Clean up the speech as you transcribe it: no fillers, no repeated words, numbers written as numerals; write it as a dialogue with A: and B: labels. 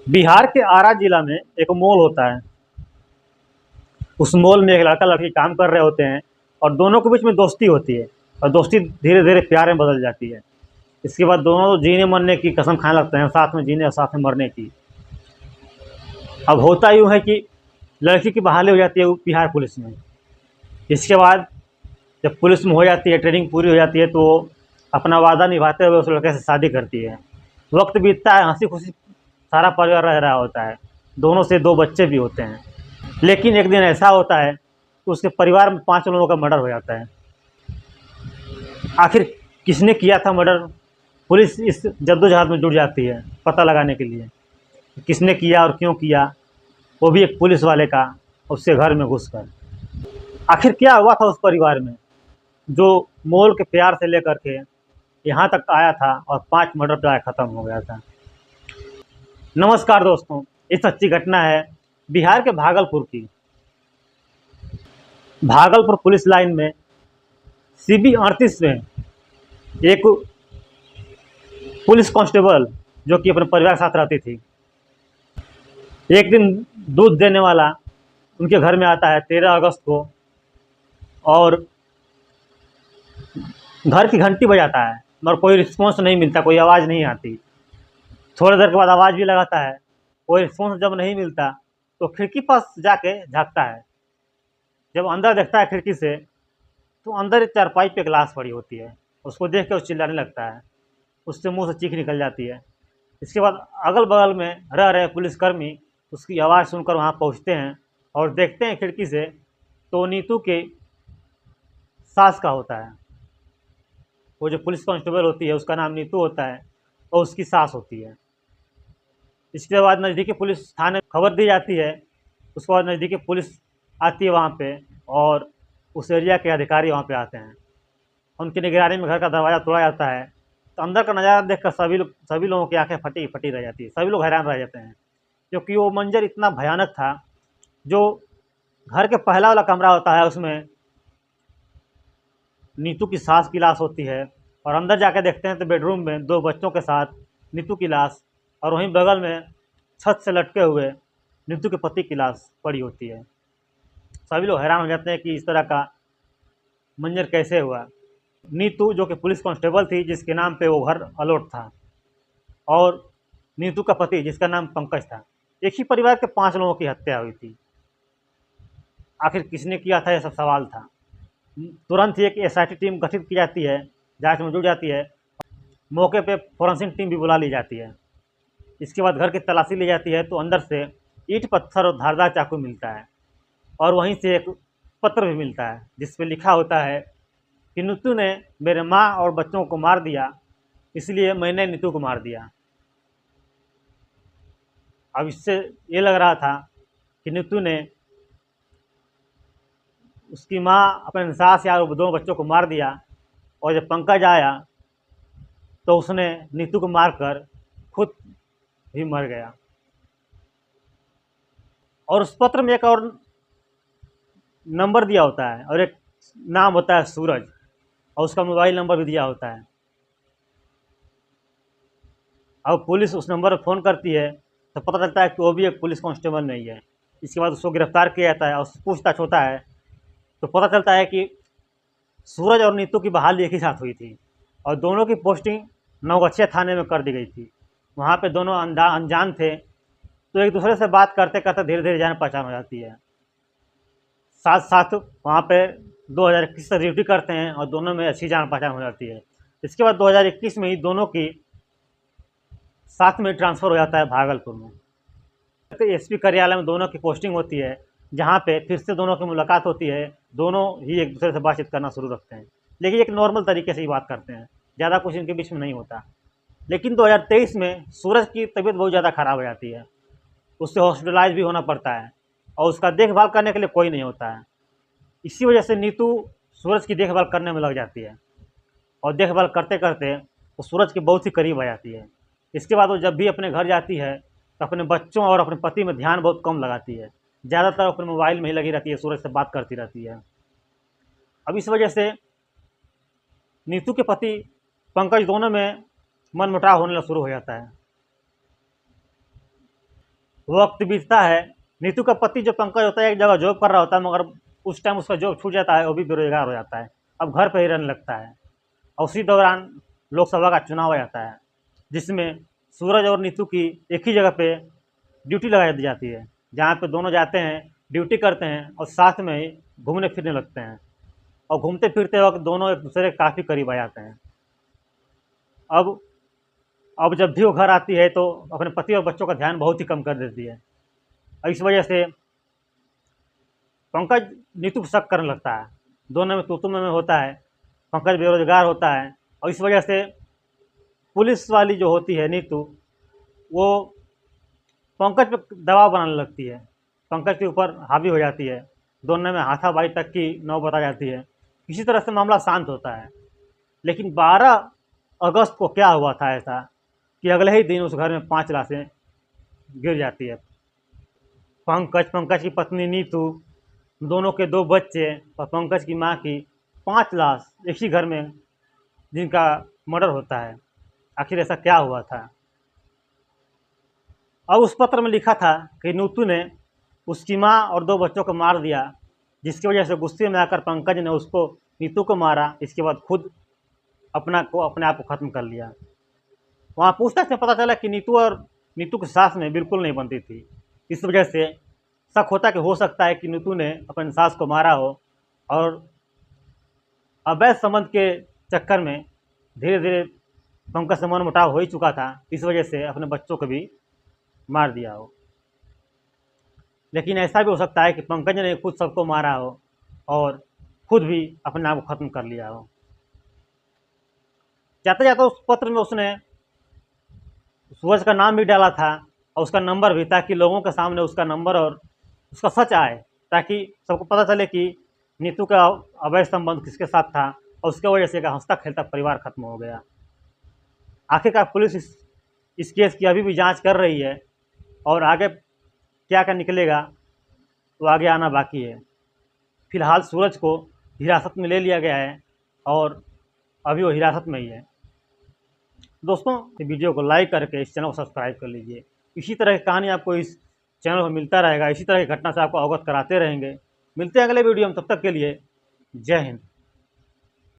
A: बिहार के आरा जिला में एक मॉल होता है। उस मॉल में एक लड़का लड़की काम कर रहे होते हैं और दोनों के बीच में दोस्ती होती है और दोस्ती धीरे धीरे प्यार में बदल जाती है। इसके बाद दोनों जीने मरने की कसम खाने लगते हैं, साथ में जीने और साथ में मरने की। अब होता यूँ है कि लड़की की बहाली हो जाती है बिहार पुलिस में। इसके बाद जब पुलिस में हो जाती है, ट्रेनिंग पूरी हो जाती है, तो वो अपना वादा निभाते हुए उस लड़के से शादी करती है। वक्त बीतता है, हंसी खुशी सारा परिवार रह रहा होता है। दोनों से 2 बच्चे भी होते हैं। लेकिन एक दिन ऐसा होता है कि उसके परिवार में 5 लोगों का मर्डर हो जाता है। आखिर किसने किया था मर्डर? पुलिस इस जद्दोजहद में जुट जाती है पता लगाने के लिए किसने किया और क्यों किया, वो भी एक पुलिस वाले का उसके घर में घुसकर। आखिर क्या हुआ था उस परिवार में जो मोल के प्यार से लेकर के यहाँ तक आया था और 5 मर्डर प्राय ख़त्म हो गया था। नमस्कार दोस्तों, ये सच्ची घटना है बिहार के भागलपुर की। भागलपुर पुलिस लाइन में सीबी 38 में एक पुलिस कांस्टेबल जो कि अपने परिवार के साथ रहती थी, एक दिन दूध देने वाला उनके घर में आता है 13 अगस्त को और घर की घंटी बजाता है मगर कोई रिस्पॉन्स नहीं मिलता, कोई आवाज़ नहीं आती। थोड़ी देर के बाद आवाज़ भी लगाता है, कोई रिस्पॉन्स जब नहीं मिलता तो खिड़की पास जाके झाँकता है। जब अंदर देखता है खिड़की से तो अंदर एक चारपाई पे एक लाश पड़ी होती है। उसको देख के वो चिल्लाने लगता है, उससे मुँह से चीख निकल जाती है। इसके बाद अगल-बगल में रह रहे पुलिसकर्मी उसकी आवाज़ सुनकर वहाँ पहुँचते हैं और देखते हैं खिड़की से तो नीतू के सास का होता है। वो जो पुलिस कांस्टेबल होती है उसका नाम नीतू होता है और उसकी सास होती है। इसके बाद नज़दीकी पुलिस थाने खबर दी जाती है। उसके बाद नज़दीकी पुलिस आती है वहाँ पे और उस एरिया के अधिकारी वहाँ पे आते हैं। उनकी निगरानी में घर का दरवाज़ा तोड़ा जाता है तो अंदर का नज़ारा देखकर सभी लोगों की आँखें फटी फटी रह जाती है। सभी लोग हैरान रह जाते हैं क्योंकि वो मंज़र इतना भयानक था। जो घर के पहला वाला कमरा होता है उसमें नीतू की सास की लाश होती है और अंदर जाकर देखते हैं तो बेडरूम में 2 बच्चों के साथ नीतू की लाश और वहीं बगल में छत से लटके हुए नीतू के पति की लाश पड़ी होती है। सभी लोग हैरान हो जाते हैं कि इस तरह का मंजर कैसे हुआ। नीतू जो कि पुलिस कांस्टेबल थी जिसके नाम पे वो घर अलॉट था और नीतू का पति जिसका नाम पंकज था। एक ही परिवार के 5 लोगों की हत्या हुई थी। आखिर किसने किया था, यह सब सवाल था। तुरंत ही एक एसआईटी टीम गठित की जाती है, जांच में जुट जाती है। मौके पे फॉरेंसिक टीम भी बुला ली जाती है। इसके बाद घर की तलाशी ली जाती है तो अंदर से ईंट पत्थर और धारदार चाकू मिलता है और वहीं से एक पत्र भी मिलता है जिस पे लिखा होता है कि नीतू ने मेरे माँ और बच्चों को मार दिया, इसलिए मैंने नीतू को मार दिया। अब इससे ये लग रहा था कि नीतू ने उसकी माँ अपने सास या दोनों बच्चों को मार दिया और जब पंकज आया तो उसने नीतू को मारकर खुद भी मर गया। और उस पत्र में एक और नंबर दिया होता है और एक नाम होता है सूरज और उसका मोबाइल नंबर भी दिया होता है। अब पुलिस उस नंबर पर फ़ोन करती है तो पता चलता है कि वो भी एक पुलिस कांस्टेबल नहीं है। इसके बाद उसको गिरफ्तार किया जाता है और उससे पूछताछ होता है तो पता चलता है कि सूरज और नीतू की बहाली एक ही साथ हुई थी और दोनों की पोस्टिंग नवगछिया थाने में कर दी गई थी। वहाँ पे दोनों अनजान थे तो एक दूसरे से बात करते करते धीरे धीरे जान पहचान हो जाती है। साथ साथ वहाँ पे 2021 से ड्यूटी करते हैं और दोनों में अच्छी जान पहचान हो जाती है। इसके बाद 2021 में ही दोनों की साथ में ट्रांसफ़र हो जाता है भागलपुर में। तो एसपी कार्यालय में दोनों की पोस्टिंग होती है जहाँ पे फिर से दोनों की मुलाकात होती है। दोनों ही एक दूसरे से बातचीत करना शुरू रखते हैं, लेकिन एक नॉर्मल तरीके से ही बात करते हैं, ज़्यादा कुछ इनके बीच में नहीं होता। लेकिन 2023 में सूरज की तबीयत बहुत ज़्यादा ख़राब हो जाती है, उससे हॉस्पिटलाइज भी होना पड़ता है और उसका देखभाल करने के लिए कोई नहीं होता है। इसी वजह से नीतू सूरज की देखभाल करने में लग जाती है और देखभाल करते करते वो सूरज के बहुत ही करीब आ जाती है। इसके बाद वो जब भी अपने घर जाती है तो अपने बच्चों और अपने पति में ध्यान बहुत कम लगाती है, ज़्यादातर अपने मोबाइल में ही लगी रहती है, सूरज से बात करती रहती है। अब इस वजह से नीतू के पति पंकज दोनों में मनमुटाव होने शुरू हो जाता है। वक्त बीतता है, नीतू का पति जो पंकज होता है एक जगह जॉब कर रहा होता है, मगर उस टाइम उसका जॉब छूट जाता है, वो भी बेरोजगार हो जाता है। अब घर पर ही रहने लगता है और उसी दौरान लोकसभा का चुनाव आ जाता है, जिसमें सूरज और नीतू की एक ही जगह पे ड्यूटी लगा दी जाती है, जहाँ पे दोनों जाते हैं, ड्यूटी करते हैं और साथ में ही घूमने फिरने लगते हैं और घूमते फिरते वक्त दोनों एक दूसरे के काफ़ी करीब आ जाते हैं। अब अब जब भी वो घर आती है तो अपने पति और बच्चों का ध्यान बहुत ही कम कर देती है और इस वजह से पंकज नीतू पर शक करने लगता है। दोनों में तू में होता है, पंकज बेरोजगार होता है और इस वजह से पुलिस वाली जो होती है नीतू, वो पंकज पे दबाव बनाने लगती है, पंकज के ऊपर हावी हो जाती है, दोनों में हाथापाई तक की नौबत आ जाती है। किसी तरह से मामला शांत होता है। लेकिन 12 अगस्त को क्या हुआ था ऐसा कि अगले ही दिन उस घर में 5 लाशें गिर जाती है। पंकज की पत्नी नीतू, दोनों के 2 बच्चे और पंकज की माँ की 5 लाश एक ही घर में जिनका मर्डर होता है। आखिर ऐसा क्या हुआ था? और उस पत्र में लिखा था कि नीतू ने उसकी माँ और 2 बच्चों को मार दिया, जिसकी वजह से गुस्से में आकर पंकज ने उसको नीतू को मारा। इसके बाद खुद अपने आप को ख़त्म कर लिया। वहाँ पूछताछ में पता चला कि नीतू की सास में बिल्कुल नहीं बनती थी। इस वजह से शक होता कि हो सकता है कि नीतू ने अपनी सास को मारा हो और अवैध संबंध के चक्कर में धीरे धीरे पंकज से मनमुटाव हो ही चुका था, इस वजह से अपने बच्चों को भी मार दिया हो। लेकिन ऐसा भी हो सकता है कि पंकज ने खुद सबको मारा हो और खुद भी अपने आप को ख़त्म कर लिया हो। जाते जाते उस पत्र में उसने सूरज का नाम भी डाला था और उसका नंबर भी, ताकि लोगों के सामने उसका नंबर और उसका सच आए, ताकि सबको पता चले कि नीतू का अवैध संबंध किसके साथ था और उसके वजह से हंसता खेलता परिवार खत्म हो गया। आखिरकार पुलिस इस केस की अभी भी जांच कर रही है और आगे क्या क्या निकलेगा वो आगे आना बाकी है। फिलहाल सूरज को हिरासत में ले लिया गया है और अभी वो हिरासत में ही है। दोस्तों, वीडियो को लाइक करके इस चैनल को सब्सक्राइब कर लीजिए। इसी तरह की कहानी आपको इस चैनल पर मिलता रहेगा, इसी तरह की घटना से आपको अवगत कराते रहेंगे। मिलते हैं अगले वीडियो में, तब तक के लिए जय हिंद।